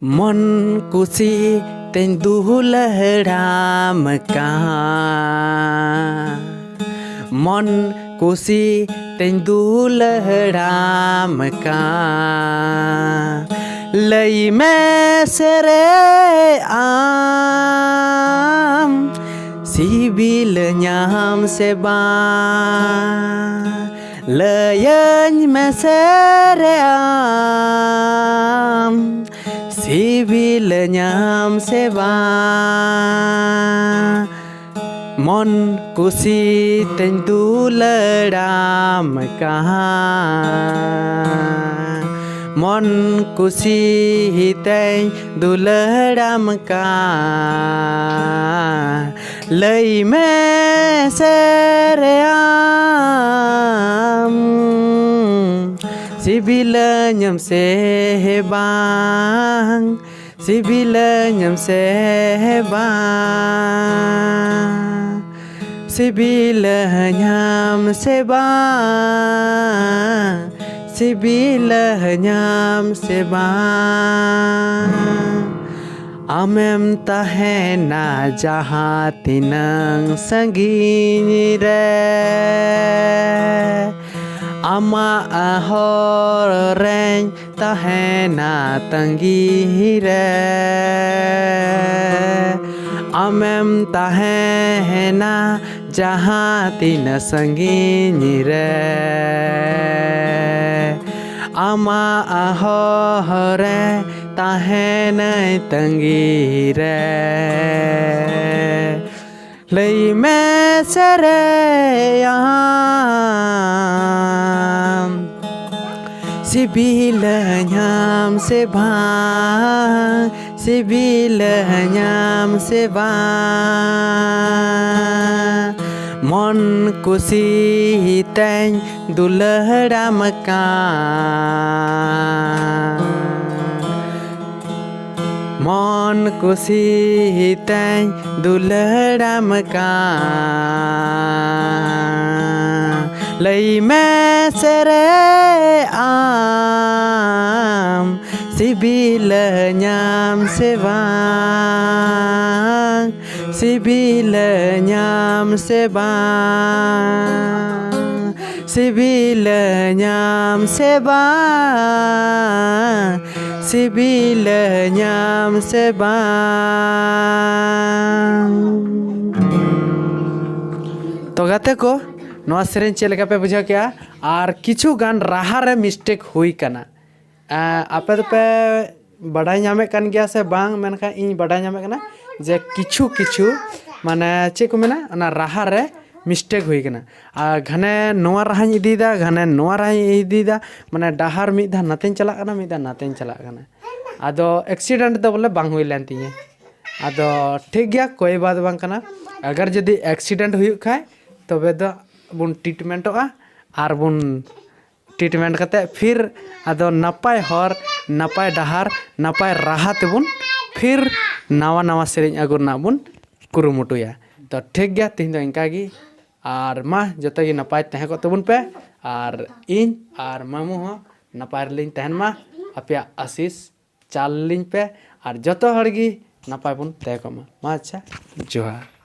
मन कुसी तें दुलहराम कहाँ मन कुसी तें दुलहराम कहाँ लई में सरे आम सिबिल nyam seba leyany में सरे आम सिबिल nyam seba मन कुसी तें दुलहराम कहाँ मन कुसी तें दुलहराम कहाँ लई में सरे आम CIBIL nyam sebang CIBIL nyam sebang CIBIL nyam sebang CIBIL nyam sebang amem tahena jahat tinang sanggini re ama ahoreng tahena tanggi re amem tahena jahatin sanggini re ama ahore tahena tanggi re lei me sere CIBIL nyam sebang CIBIL nyam sebang मन कुसी तें दुलहराम कहाँ मन कुसी तें दुलहराम कहाँ लई में सरे आम CIBIL nyam sebang CIBIL nyam sebang CIBIL nyam sebang CIBIL nyam sebang तो गाते को नवा सेरें चेक लेका पे बुझा क्या आर किछु गान राहा रे मिस्टेक हुई कना आपे तो पे बड़ाई नामे कन गया से बांग मेनखा इन बड़ाई नामे कना जे किछु किछु माने चे को मेना ना राहा रे मिस्टेक हुई कना आ घने नवा राहाኝ इदीदा घने नवा राहाኝ इदीदा माने डाहार मिद धा नातेñ चला कना मिद धा नातेñ चला कना आदो एक्सीडेंट दो बोले बांग हुई लेन तिñe आदो ठीक गया कोई बात बांग कना अगर जदी एक्सीडेंट हुई खाय तबे दो बुन ट्रीटमेंटोआ आर बुन ट्रीटमेंट करते फिर आदो नपाय हर नपाय डाहार नपाय राहा तेबुन फिर नवा नवा सेरेñ अगुरना बुन कुरुमुटुया तो ठीक गया तीन दो इनका गी आर मा जतो गी नपाय तहे को तबुन पे आर इन आर मामू हो नपाय लिन तहन मा अपया आशीष चाल लिन पे आर जतो हर गी नपाय बुन तहे को मा अच्छा जोहार।